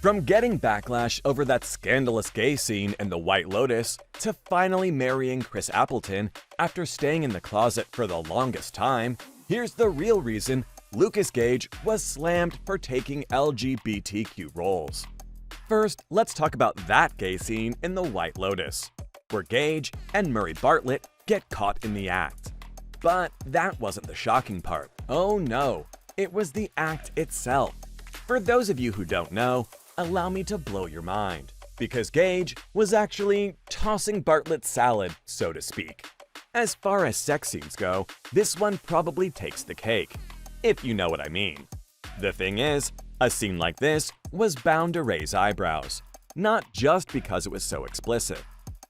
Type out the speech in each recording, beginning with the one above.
From getting backlash over that scandalous gay scene in The White Lotus to finally marrying Chris Appleton after staying in the closet for the longest time, here's the real reason Lukas Gage was slammed for taking LGBTQ roles. First, let's talk about that gay scene in The White Lotus, where Gage and Murray Bartlett get caught in the act. But that wasn't the shocking part. Oh no, it was the act itself. For those of you who don't know, allow me to blow your mind, because Gage was actually tossing Bartlett's salad, so to speak. As far as sex scenes go, this one probably takes the cake, if you know what I mean. The thing is, a scene like this was bound to raise eyebrows, not just because it was so explicit,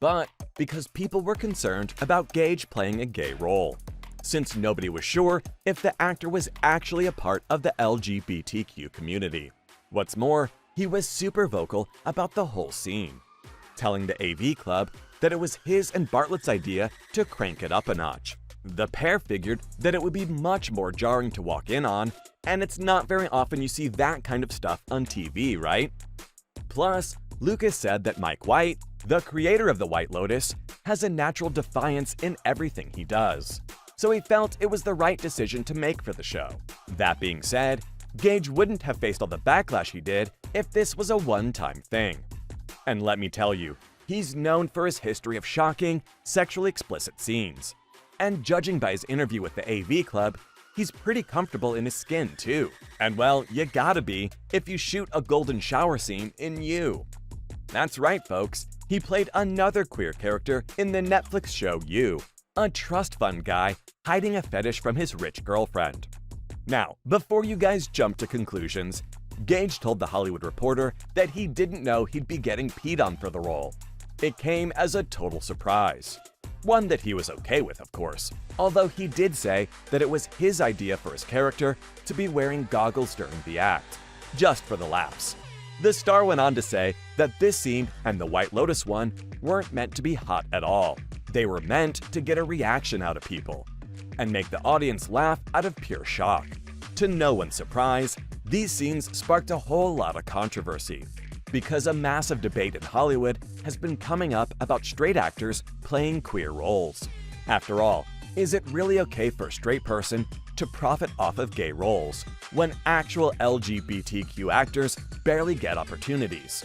but because people were concerned about Gage playing a gay role, since nobody was sure if the actor was actually a part of the LGBTQ community. What's more, he was super vocal about the whole scene, telling the AV Club that it was his and Bartlett's idea to crank it up a notch. The pair figured that it would be much more jarring to walk in on, and it's not very often you see that kind of stuff on TV, right? Plus, Lukas said that Mike White, the creator of The White Lotus, has a natural defiance in everything he does, so he felt it was the right decision to make for the show. That being said, Gage wouldn't have faced all the backlash he did if this was a one-time thing. And let me tell you, he's known for his history of shocking, sexually explicit scenes. And judging by his interview with the AV Club, he's pretty comfortable in his skin too. And well, you gotta be if you shoot a golden shower scene in You. That's right, folks, he played another queer character in the Netflix show You, a trust fund guy hiding a fetish from his rich girlfriend. Now, before you guys jump to conclusions, Gage told The Hollywood Reporter that he didn't know he'd be getting peed on for the role. It came as a total surprise. One that he was okay with, of course, although he did say that it was his idea for his character to be wearing goggles during the act, just for the laughs. The star went on to say that this scene and the White Lotus one weren't meant to be hot at all. They were meant to get a reaction out of people and make the audience laugh out of pure shock. To no one's surprise, these scenes sparked a whole lot of controversy, because a massive debate in Hollywood has been coming up about straight actors playing queer roles. After all, is it really okay for a straight person to profit off of gay roles when actual LGBTQ actors barely get opportunities?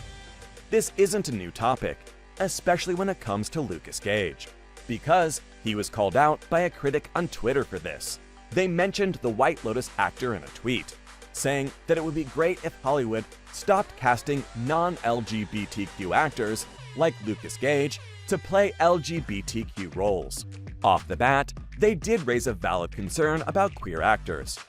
This isn't a new topic, especially when it comes to Lukas Gage, because he was called out by a critic on Twitter for this. They mentioned the White Lotus actor in a tweet, saying that it would be great if Hollywood stopped casting non-LGBTQ actors like Lukas Gage to play LGBTQ roles. Off the bat, they did raise a valid concern about queer actors.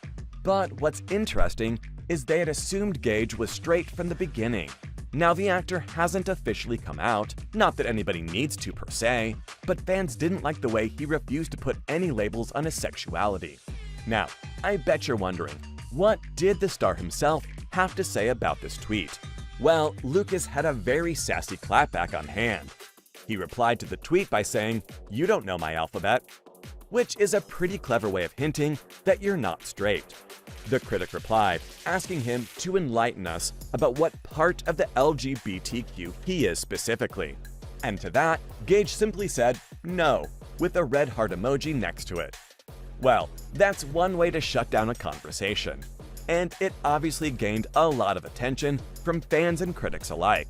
But what's interesting is they had assumed Gage was straight from the beginning. Now the actor hasn't officially come out, not that anybody needs to per se, but fans didn't like the way he refused to put any labels on his sexuality. Now, I bet you're wondering, what did the star himself have to say about this tweet? Well, Lukas had a very sassy clapback on hand. He replied to the tweet by saying, "You don't know my alphabet," which is a pretty clever way of hinting that you're not straight. The critic replied, asking him to enlighten us about what part of the LGBTQ he is specifically. And to that, Gage simply said, "No," with a red heart emoji next to it. Well, that's one way to shut down a conversation. And it obviously gained a lot of attention from fans and critics alike.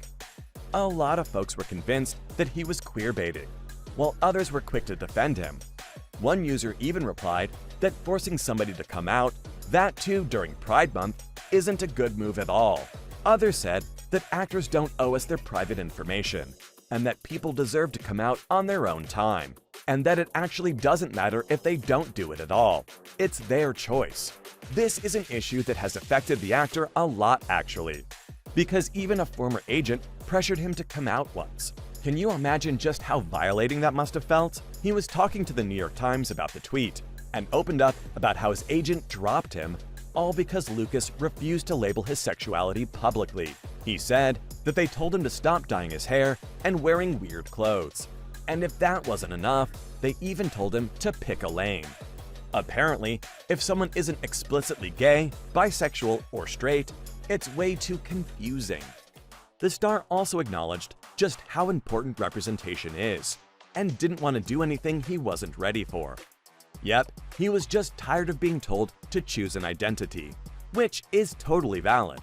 A lot of folks were convinced that he was queer-baiting, while others were quick to defend him. One user even replied that forcing somebody to come out, that too during Pride Month, isn't a good move at all. Others said that actors don't owe us their private information, and that people deserve to come out on their own time, and that it actually doesn't matter if they don't do it at all. It's their choice. This is an issue that has affected the actor a lot actually, because even a former agent pressured him to come out once. Can you imagine just how violating that must have felt? He was talking to the New York Times about the tweet, and opened up about how his agent dropped him, all because Lukas refused to label his sexuality publicly. He said that they told him to stop dyeing his hair and wearing weird clothes. And if that wasn't enough, they even told him to pick a lane. Apparently, if someone isn't explicitly gay, bisexual, or straight, it's way too confusing. the star also acknowledged just how important representation is, and didn't want to do anything he wasn't ready for. Yep, he was just tired of being told to choose an identity, which is totally valid.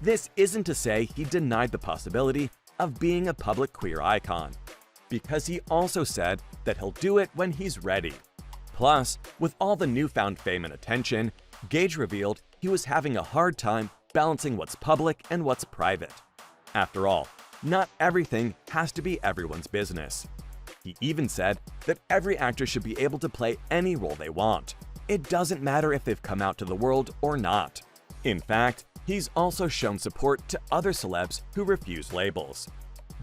This isn't to say he denied the possibility of being a public queer icon, because he also said that he'll do it when he's ready. Plus, with all the newfound fame and attention, Gage revealed he was having a hard time balancing what's public and what's private. After all, not everything has to be everyone's business. He even said that every actor should be able to play any role they want. It doesn't matter if they've come out to the world or not. In fact, he's also shown support to other celebs who refuse labels.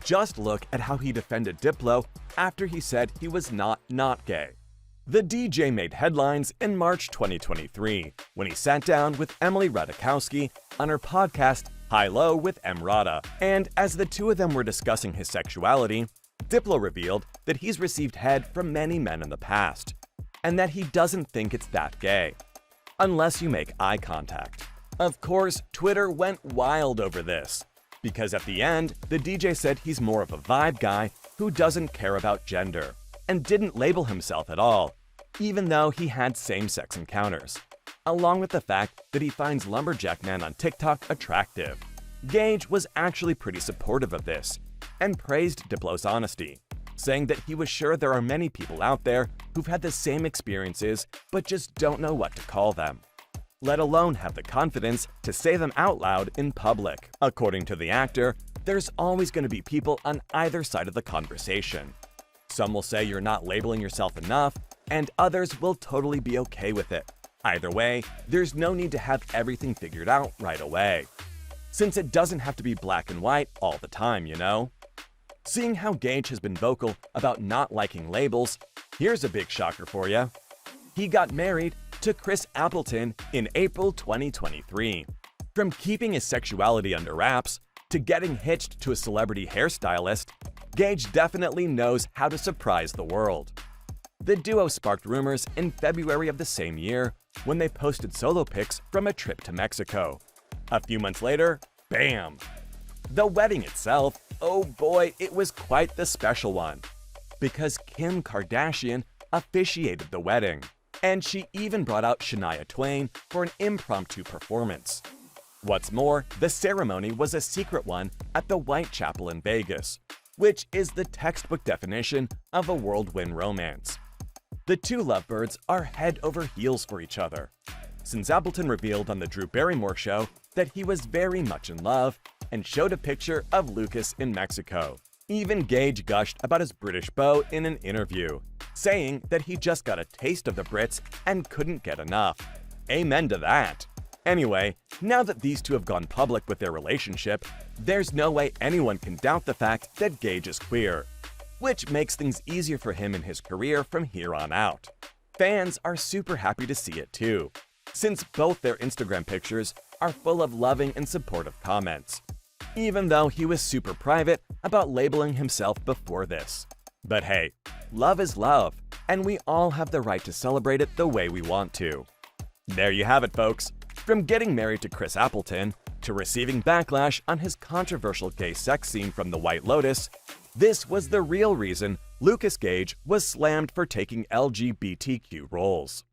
Just look at how he defended Diplo after he said he was not gay. The DJ made headlines in March 2023 when he sat down with Emily Ratajkowski on her podcast High Low with Emrata, and as the two of them were discussing his sexuality, Diplo revealed that he's received head from many men in the past, and that he doesn't think it's that gay, unless you make eye contact. Of course, Twitter went wild over this, because at the end, the DJ said he's more of a vibe guy who doesn't care about gender, and didn't label himself at all, even though he had same-sex encounters, along with the fact that he finds lumberjack men on TikTok attractive. Gage was actually pretty supportive of this, and praised Diplo's honesty, saying that he was sure there are many people out there who've had the same experiences but just don't know what to call them, let alone have the confidence to say them out loud in public. According to the actor, there's always going to be people on either side of the conversation. Some will say you're not labeling yourself enough, and others will totally be okay with it. Either way, there's no need to have everything figured out right away, since it doesn't have to be black and white all the time, you know? Seeing how Gage has been vocal about not liking labels, here's a big shocker for you. He got married to Chris Appleton in April 2023. From keeping his sexuality under wraps to getting hitched to a celebrity hairstylist, Gage definitely knows how to surprise the world. The duo sparked rumors in February of the same year when they posted solo pics from a trip to Mexico. A few months later, bam! The wedding itself, oh boy, it was quite the special one, because Kim Kardashian officiated the wedding, and she even brought out Shania Twain for an impromptu performance. What's more, the ceremony was a secret one at the White Chapel in Vegas, which is the textbook definition of a whirlwind romance. The two lovebirds are head over heels for each other, since Appleton revealed on the Drew Barrymore show that he was very much in love and showed a picture of Lucas in Mexico. Even Gage gushed about his British beau in an interview, saying that he just got a taste of the Brits and couldn't get enough. Amen to that. Anyway, now that these two have gone public with their relationship, there's no way anyone can doubt the fact that Gage is queer, which makes things easier for him in his career from here on out. Fans are super happy to see it too, since both their Instagram pictures are full of loving and supportive comments, even though he was super private about labeling himself before this. But hey, love is love, and we all have the right to celebrate it the way we want to. There you have it, folks. From getting married to Chris Appleton, to receiving backlash on his controversial gay sex scene from The White Lotus, this was the real reason Lukas Gage was slammed for taking LGBTQ roles.